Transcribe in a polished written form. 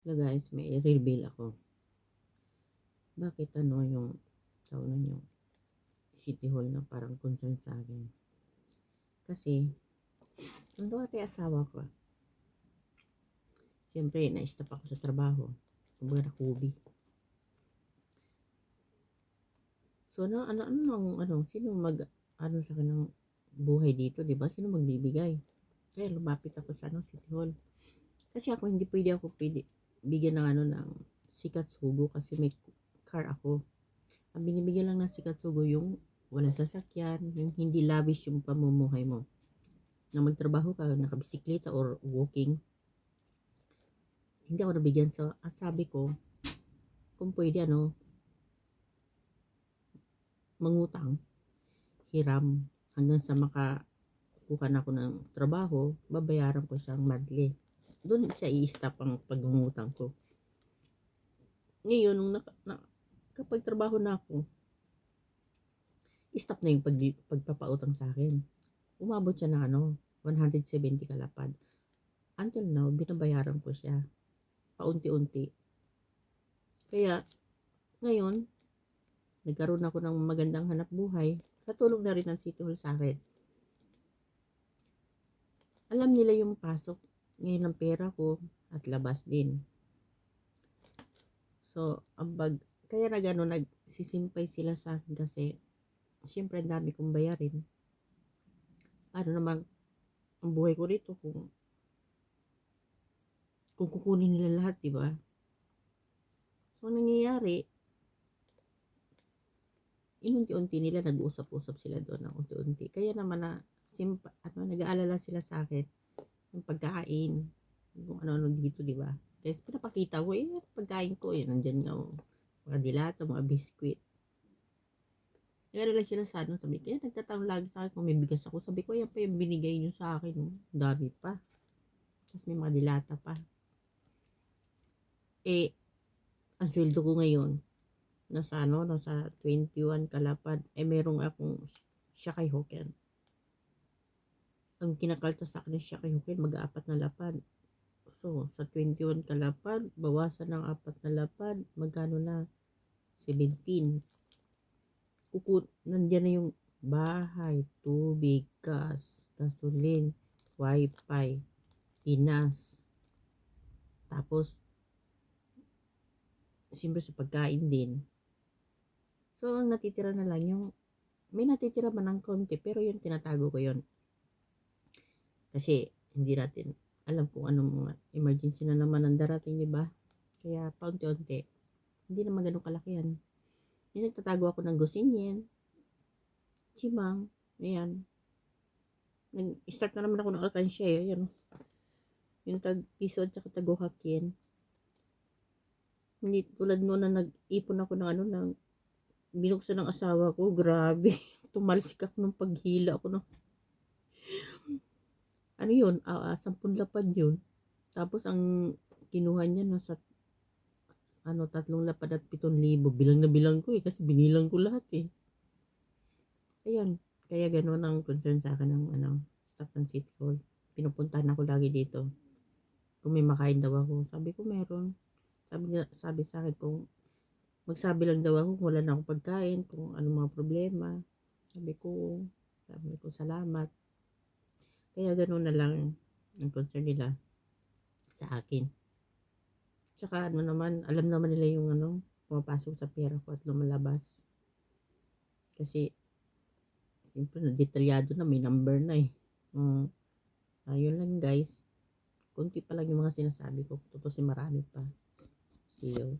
Hello guys, may i-reveal ako. Bakit yung taon yung City Hall na parang concern sa akin? Kasi, nung dati asawa ko, siyempre, na-stop ako sa trabaho. Kumbaga nakubi. So, sino sa kanang buhay dito, di ba? Sino magbibigay? Kaya lumapit ako sa City Hall. Kasi hindi pwede bigyan ng sikat sugo kasi may car ako. Ang binibigyan lang ng sikat sugo yung walang sasakyan, yung hindi lavish yung pamumuhay mo. Na magtrabaho ka, nakabisikleta or walking. Hindi ako nabigyan. So, at sabi ko, kung pwede mangutang, hiram, hanggang sa makakuha na ako ng trabaho, babayaran ko siyang monthly. Doon siya i-stop ang pagngungutang ko. Ngayon, kapag trabaho na ako, stop na yung pagpapautang sa akin. Umabot siya ng 170 kalapad. Until now, binabayaran ko siya. Paunti-unti. Kaya, ngayon, nagkaroon ako ng magandang hanap buhay. Sa tulong na rin ng City Hall sa akin. Alam nila yung pasok ngayon ng pera ko at labas din. So, kaya nagsisimpay sila sa akin kasi siyempre ang dami kong bayarin. Ano naman ang buhay ko dito kung kukunin nila lahat, di ba? So, nangyayari, inunti-unti nila nag-uusap-usap sila doon ng unti-unti. Kaya naman nag-aalala sila sa akin ng pagkain, kung ano-ano dito, di ba? Kasi pinapakita ko, pagkain ko, nandyan nga, mga dilata, mga biskwit. Kaya lang sila sabi, kaya nagtatanong lagi sa akin kung may bigas ako. Sabi ko, yan pa yung binigay nyo sa akin, dami pa. Tapos may mga dilata pa. Ang sweldo ko ngayon, nasa 21 kalapad, merong akong Shakay Hoken. Ang kinakalta sa akin ng Shakay Hoken, mag-aapat na lapad. So, sa 21 kalapad, bawasan ng 4 na lapad, magkano na? 17. Nandiyan na yung bahay, tubig, gas, gasolin, wifi, tinas. Tapos, siyempre sa pagkain din. So, ang natitira na lang may natitira man ng konti, pero yun, tinatago ko yun. Kasi, hindi natin alam kung anong mga emergency na naman ang darating, di ba? Kaya, paunti-unti, hindi naman ganun kalaki yan. Yung nagtatago ako ng gusinyen, chimang, ayan. Nag-start na naman ako ng alkansya, ayan. Yung tag-piso at saka tago-hakin. Hindi tulad noon na nag-ipon ako ng binuksan ng asawa ko, grabe. Tumalsik ako ng paghila ako ng ano yun, 10 lapad yun. Tapos ang kinuha niya nasa 3 lapad at 7,000. Bilang na bilang ko kasi binilang ko lahat Ayun, kaya ganoon ang concern sa akin ng staff ng City Hall. Pinupuntahan ako lagi dito. Kung may makain daw ako, sabi ko meron. Sabi sa akin kung magsabi lang daw ako kung wala na akong pagkain, kung ano mga problema. Sabi ko salamat. Kaya ganoon na lang ang concern nila sa akin. Tsaka alam naman nila yung pumapasok sa pera ko at lumalabas. Kasi, siyempre, detalyado na, may number na ayun lang guys. Kunti pa lang yung mga sinasabi ko. Totoo marami pa. See you.